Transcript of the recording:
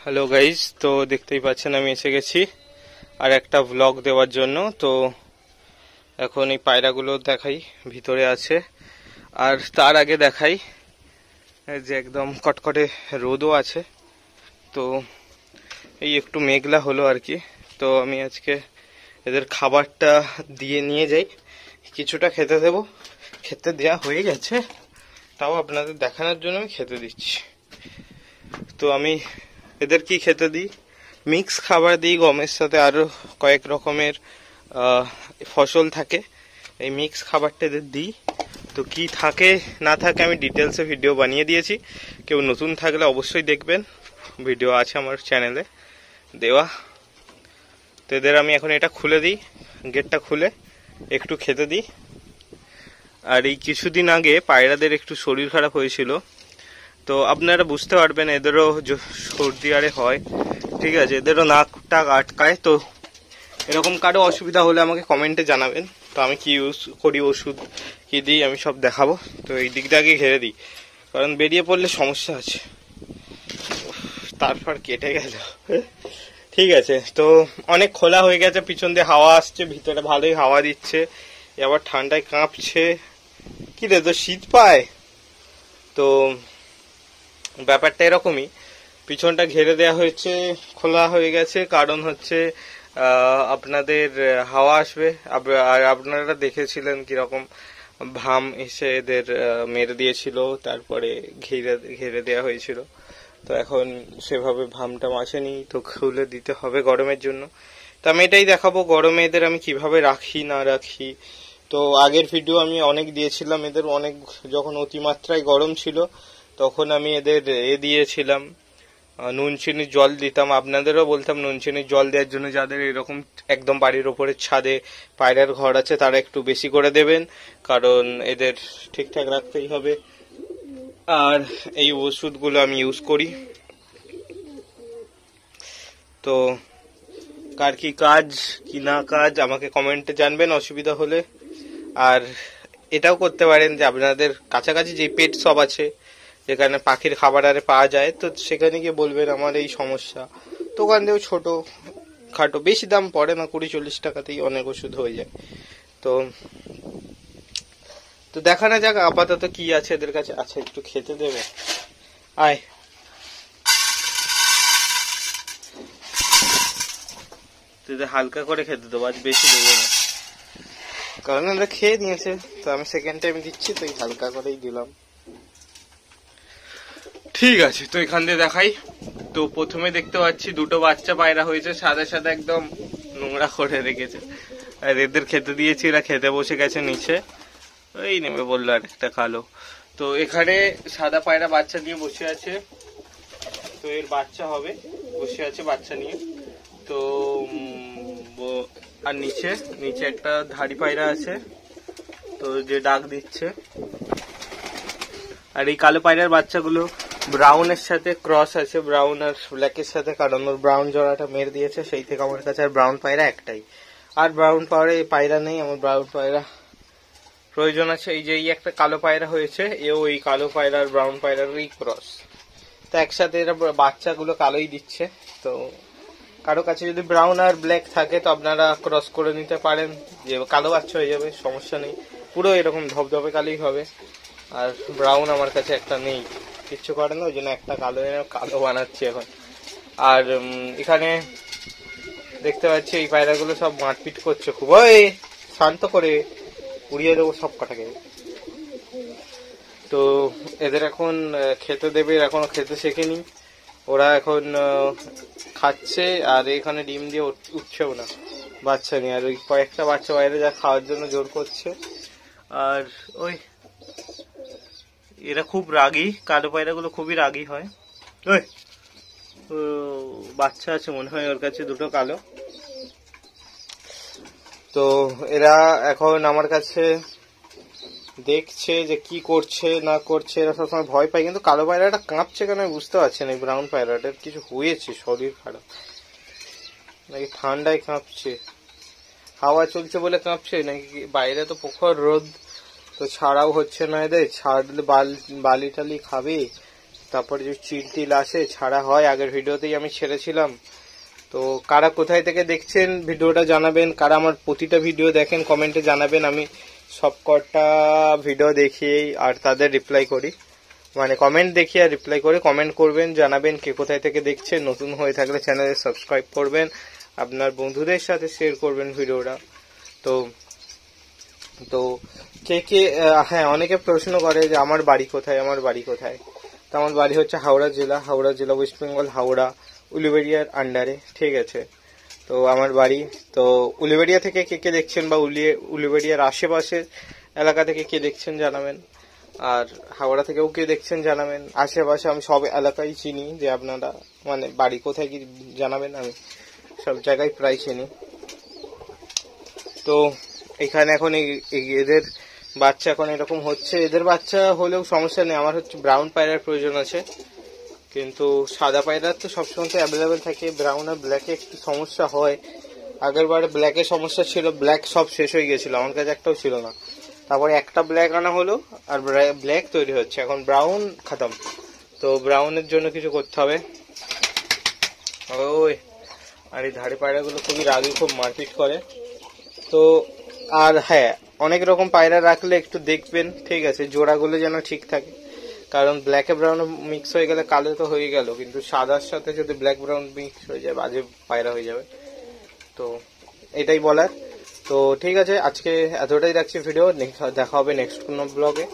Hello guys, তো দেখতেই পাচ্ছেন আমি এসে গেছি আর একটা ব্লগ দেওয়ার জন্য। তো এখন এই পায়রাগুলো দেখাই, ভিতরে আছে। আর তার আগে দেখাই যে একদম কটকটে রোদও আছে। তো এই একটু মেঘলা হলো আর কি। তো আমি আজকে এদের খাবারটা দিয়ে নিয়ে যাই, কিছুটা খেতে দেবো। খেতে দেওয়া হয়ে গেছে, তাও আপনাদের দেখানোর জন্য আমি খেতে দিচ্ছি। তো আমি এদের কি খেতে দিই, মিক্স খাবার দিই, গমের সাথে আরো কয়েক রকমের ফসল থাকে, এই মিক্স খাবারটা এদের দিই। তো কি থাকে না থাকে আমি ডিটেলসে ভিডিও বানিয়ে দিয়েছি, কেউ নতুন থাকলে অবশ্যই দেখবেন, ভিডিও আছে আমার চ্যানেলে দেওয়া। তো এদের আমি এখন এটা খুলে দিই, গেটটা খুলে একটু খেতে দিই। আর এই কিছুদিন আগে পায়রাদের একটু শরীর খারাপ হয়েছিল, তো আপনারা বুঝতে পারবেন এদেরও সর্দি আরে হয়, ঠিক আছে, এদেরও নাক টাক আটকায়। তো এরকম কারো অসুবিধা হলে আমাকে কমেন্টে জানাবেন, তো আমি কি ইউজ করি, ওষুধ কি দিই আমি সব দেখাবো। তো এই দিকটা আগে ঘেরে দিই, কারণ বেরিয়ে পড়লে সমস্যা আছে। তারপর কেটে গেল, ঠিক আছে। তো অনেক খোলা হয়ে গেছে, পিছন দিয়ে হাওয়া আসছে, ভিতরে ভালোই হাওয়া দিচ্ছে, আবার ঠান্ডায় কাঁপছে। কি রে, তো শীত পায়? তো ব্যাপারটা এরকমই, পিছনটা ঘেরে দেওয়া হয়েছে, খোলা হয়ে গেছে, কারণ হচ্ছে আপনাদের হাওয়া আসবে। আর আপনারা দেখেছিলেন কিরকম ভাম এসে এদের মেরে দিয়েছিল, তারপরে ঘিরে দেওয়া হয়েছিল। তো এখন সেভাবে ভামটা আসেনি, তো খুলে দিতে হবে গরমের জন্য। তো আমি এটাই দেখাবো গরমে এদের আমি কিভাবে রাখি না রাখি। তো আগের ভিডিও আমি অনেক দিয়েছিলাম, এদের অনেক যখন অতিমাত্রায় গরম ছিল তখন আমি এদের দিয়েছিলাম, নুন চিনির জল দিতাম। আপনাদেরও বলতাম নুন চিনির জল দেওয়ার জন্য, যাদের এরকম একদম বাড়ির ওপরে ছাদে পায়রার ঘর আছে তারা একটু বেশি করে দেবেন, কারণ এদের ঠিকঠাক রাখতেই হবে। আর এই ওষুধগুলো আমি ইউজ করি। তো কার কি কাজ কি না কাজ আমাকে কমেন্টে জানবেন অসুবিধা হলে। আর এটাও করতে পারেন যে আপনাদের কাছাকাছি যে পেট শপ আছে, যেখানে পাখির খাবার আরে পাওয়া যায়, তো সেখানে গিয়ে বলবেন আমার এই সমস্যা। তো ওখান থেকেও ছোটো খাটো, বেশি দাম পড়ে না, 20-40 টাকাতেই অনেক ওষুধ হয়ে যায়। তো তো দেখানো যাক আপাতত কি আছে এদের কাছে। আচ্ছা, একটু খেতে দেবে, আয়। তুই হালকা করে খেতে দেবো, আজ বেশি দেবো না, কারণ আমরা খেয়ে নিয়েছে। তো আমি সেকেন্ড টাইম দিচ্ছি, তো হালকা করেই দিলাম। ঠিক আছে, তো এখান দিয়ে দেখাই। তো প্রথমে দেখতে পাচ্ছি দুটো বাচ্চা পায়রা হয়েছে, সাদা সাদা একদম নোংরা করে রেখেছে। আর এদের খেতে দিয়েছি, এরা খেতে বসে গেছে নিচে, এই নেমে বললো আর একটা কালো। তো এখানে সাদা পায়রা বাচ্চা নিয়ে বসে আছে, তো এর বাচ্চা হবে, বসে আছে বাচ্চা নিয়ে। তো আর নিচে নিচে একটা ধাড়ি পায়রা আছে, তো যে ডাক দিচ্ছে। আর এই কালো পায়রার বাচ্চাগুলো ব্রাউনের সাথে ক্রস আছে, ব্রাউন আর ব্ল্যাকের সাথে, কারণ ওর ব্রাউন জোড়াটা মেরে দিয়েছে, সেই থেকে আমার কাছে আর ব্রাউন পায়রা একটাই। আর ব্রাউন পায়রা নেই, আমার ব্রাউন পায়রা প্রয়োজন আছে। এই যে এই একটা কালো পায়রা হয়েছে, এও এই কালো পায়রা আর ব্রাউন পায়রারই ক্রস। তো একসাথে এরা বাচ্চাগুলো কালোই দিচ্ছে। তো কারো কাছে যদি ব্রাউন আর ব্ল্যাক থাকে তো আপনারা ক্রস করে নিতে পারেন, যে কালো বাচ্চা হয়ে যাবে, সমস্যা নেই, পুরো এরকম ধবধবে কালোই হবে। আর ব্রাউন আমার কাছে একটা নেই, কিচ্ছু করে না, ওই জন্য একটা কালো বানাচ্ছি এখন। আর এখানে দেখতে পাচ্ছি এই পায়রাগুলো সব মারপিট করছে খুব, ওই শান্ত করে উড়িয়ে দেবো সব কটাকে। তো এদের এখন খেতে দেবে, এখনো খেতে শেখেনি, ওরা এখন খাচ্ছে। আর এখানে ডিম দিয়ে উঠছেও না, বাচ্চা নেই। আর ওই কয়েকটা বাচ্চা বাইরে যা খাওয়ার জন্য জোর করছে। আর ওই এরা খুব রাগী, কালো পায়রাগুলো খুবই রাগী হয়। ওই বাচ্চা আছে মনে হয় ওর কাছে, দুটো কালো। তো এরা এখন আমার কাছে দেখছে যে কি করছে না করছে, এরা সবসময় ভয় পায়। কিন্তু কালো পায়রাটা কাঁপছে কেন আমি বুঝতে পারছি না। এই ব্রাউন পায়রাটার কিছু হয়েছে, শরীর খারাপ নাকি ঠান্ডায় কাঁপছে, হাওয়া চলছে বলে কাঁপছে নাকি, বাইরে তো প্রখর রোদ, তো ছাড়াও হচ্ছে না এদের। ছাড়লে বালি টালি খাবে, তারপরে যে চিল টিল আসে ছাড়া হয়, আগের ভিডিওতেই আমি ছেড়েছিলাম। তো কারা কোথায় থেকে দেখছেন ভিডিওটা জানাবেন, কারা আমার প্রতিটা ভিডিও দেখেন কমেন্টে জানাবেন। আমি সব কটা ভিডিও দেখি আর তাদের রিপ্লাই করি, মানে কমেন্ট দেখি আর রিপ্লাই করে। কমেন্ট করবেন, জানাবেন কে কোথায় থেকে দেখছেন। নতুন হয়ে থাকলে চ্যানেলে সাবস্ক্রাইব করবেন, আপনার বন্ধুদের সাথে শেয়ার করবেন ভিডিওটা। তো তো কে কে, হ্যাঁ, অনেকে প্রশ্ন করে যে আমার বাড়ি কোথায়, আমার বাড়ি কোথায়। তো আমার বাড়ি হচ্ছে হাওড়া জেলা ওয়েস্ট বেঙ্গল, হাওড়া উলুবেড়িয়ার আন্ডারে, ঠিক আছে। তো আমার বাড়ি তো উলুবেড়িয়া থেকে কে কে দেখছেন বা উলুবেড়িয়ার আশেপাশের এলাকা থেকে কে দেখছেন জানাবেন। আর হাওড়া থেকেও কে দেখছেন জানাবেন। আশেপাশে আমি সব এলাকায় চিনি, যে আপনারা মানে বাড়ি কোথায় কি জানাবেন, আমি সব জায়গায় প্রায় চিনি। তো এখানে এখন এদের বাচ্চা এখন এরকম হচ্ছে, এদের বাচ্চা হলেও সমস্যা নেই। আমার হচ্ছে ব্রাউন পায়রার প্রয়োজন আছে, কিন্তু সাদা পায়রার তো সবসময় তো অ্যাভেলেবেল থাকে। ব্রাউন আর ব্ল্যাকে একটু সমস্যা হয়। আগের বারে ব্ল্যাকের সমস্যা ছিল, ব্ল্যাক সব শেষ হয়ে গেছিল, আমার কাছে একটাও ছিল না। তারপরে একটা ব্ল্যাক আনা হলো আর ব্ল্যাক তৈরি হচ্ছে, এখন ব্রাউন খতম। তো ব্রাউনের জন্য কিছু করতে হবে। ওই আর এই ধারে পায়রাগুলো খুবই রাগি, খুব মারপিট করে। তো আর হ্যাঁ, অনেক রকম পায়রা রাখলে একটু দেখবেন, ঠিক আছে, জোড়াগুলো যেন ঠিক থাকে। কারণ ব্ল্যাক ব্রাউন মিক্স হয়ে গেলে কালো তো হয়ে গেল, কিন্তু সাদার সাথে যদি ব্ল্যাক ব্রাউন মিক্স হয়ে যায় বাজে পায়রা হয়ে যাবে। তো এটাই বলার। তো ঠিক আছে, আজকে এতটাই রাখছি ভিডিও, দেখা হবে নেক্সট কোনো ব্লগে।